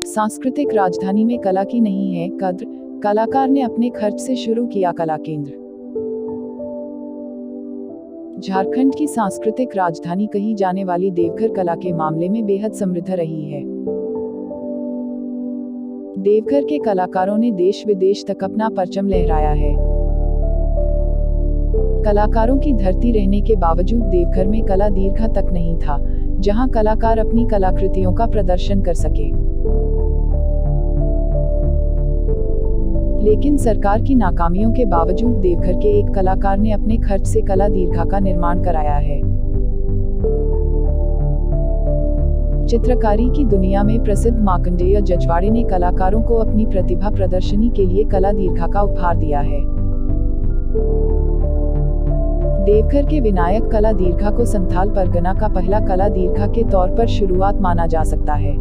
सांस्कृतिक राजधानी में कला की नहीं है कद्र, कलाकार ने अपने खर्च से शुरू किया कला केंद्र। झारखंड की सांस्कृतिक राजधानी कही जाने वाली देवघर कला के मामले में बेहद समृद्ध रही है। देवघर के कलाकारों ने देश विदेश तक अपना परचम लहराया है। कलाकारों की धरती रहने के बावजूद देवघर में कला दीर्घा तक नहीं था, जहां कलाकार अपनी कलाकृतियों का प्रदर्शन कर सके। लेकिन सरकार की नाकामियों के बावजूद देवघर के एक कलाकार ने अपने खर्च से कला दीर्घा का निर्माण कराया है। चित्रकारी की दुनिया में प्रसिद्ध मार्कंडेय जजवाड़े ने कलाकारों को अपनी प्रतिभा प्रदर्शनी के लिए कला दीर्घा का उपहार दिया है। देवघर के विनायक कला दीर्घा को संथाल परगना का पहला कला दीर्घा के तौर पर शुरुआत माना जा सकता है।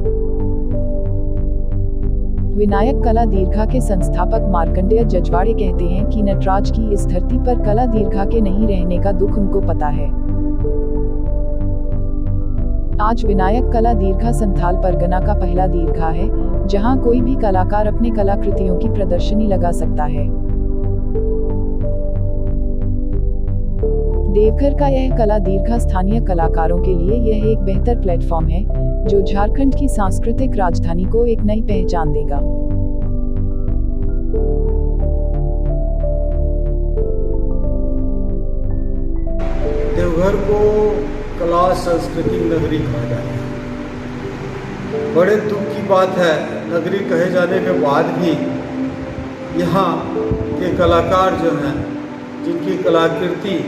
विनायक कला दीर्घा के संस्थापक मार्कंडेय जजवाड़े कहते हैं कि नटराज की इस धरती पर कला दीर्घा के नहीं रहने का दुख उनको पता है। आज विनायक कला दीर्घा संथाल परगना का पहला दीर्घा है, जहां कोई भी कलाकार अपने कलाकृतियों की प्रदर्शनी लगा सकता है। देवघर का यह कला दीर्घा स्थानीय कलाकारों के लिए यह एक बेहतर प्लेटफॉर्म है, जो झारखंड की सांस्कृतिक राजधानी को एक नई पहचान देगा। देवघर को कला संस्कृति नगरी कहा जाता है। बड़े दुख की बात है, नगरी कहे जाने के बाद भी यहाँ के कलाकार जो हैं, जिनकी कलाकृति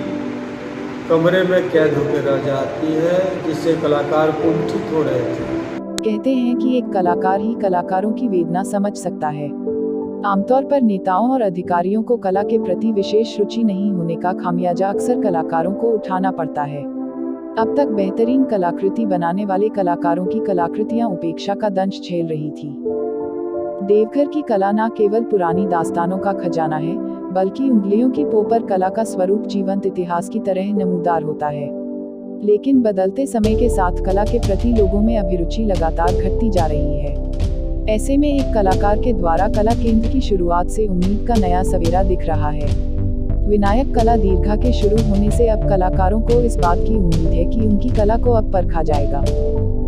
कमरे में कैद होकर रह जाती है, जिससे कलाकार कुंठित हो रहे थे। कहते हैं कि एक कलाकार ही कलाकारों की वेदना समझ सकता है। आमतौर पर नेताओं और अधिकारियों को कला के प्रति विशेष रुचि नहीं होने का खामियाजा अक्सर कलाकारों को उठाना पड़ता है। अब तक बेहतरीन कलाकृति बनाने वाले कलाकारों की कलाकृतियां उपेक्षा का दंश झेल रही थी। देवघर की कला न केवल पुरानी दास्तानों का खजाना है, बल्कि उंगलियों की पो पर कला का स्वरूप जीवंत इतिहास की तरह नमूदार होता है। लेकिन बदलते समय के साथ कला के प्रति लोगों में अभिरुचि लगातार घटती जा रही है। ऐसे में एक कलाकार के द्वारा कला केंद्र की शुरुआत से उम्मीद का नया सवेरा दिख रहा है। विनायक कला दीर्घा के शुरू होने से अब कलाकारों को इस बात की उम्मीद है कि उनकी कला को अब परखा जाएगा।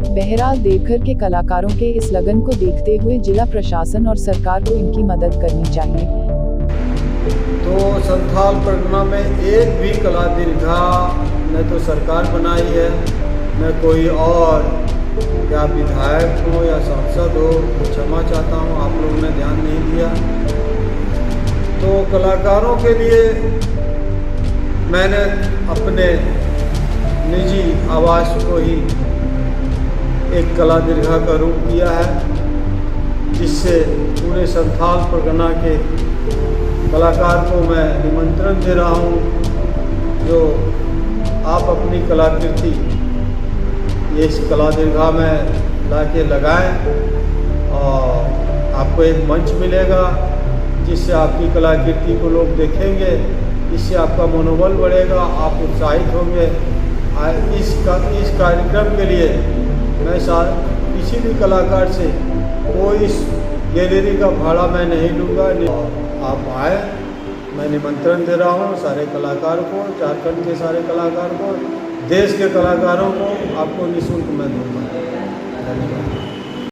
बहरहाल देवघर के कलाकारों के इस लगन को देखते हुए जिला प्रशासन और सरकार को इनकी मदद करनी चाहिए। तो संथाल परगना में एक भी कला दीर्घा न तो सरकार बनाई है, न कोई और, या विधायक हो या सांसद हो, क्षमा चाहता हूँ, आप लोगों ने ध्यान नहीं दिया। तो कलाकारों के लिए मैंने अपने निजी आवास को ही एक कला दीर्घा का रूप दिया है, जिससे पूरे संथाल परगना के कलाकार को मैं निमंत्रण दे रहा हूँ, जो आप अपनी कलाकृति ये इस कला दीर्घा में लाके लगाएं और आपको एक मंच मिलेगा, जिससे आपकी कलाकृति को लोग देखेंगे, इससे आपका मनोबल बढ़ेगा, आप उत्साहित होंगे। इस कार्यक्रम के लिए मैं किसी भी कलाकार से कोई गैलरी का भाड़ा मैं नहीं लूँगा। आप आए, मैं निमंत्रण दे रहा हूँ सारे कलाकार को, झारखंड के सारे कलाकार को, देश के कलाकारों को, आपको निःशुल्क मैं दूँगा। धन्यवाद।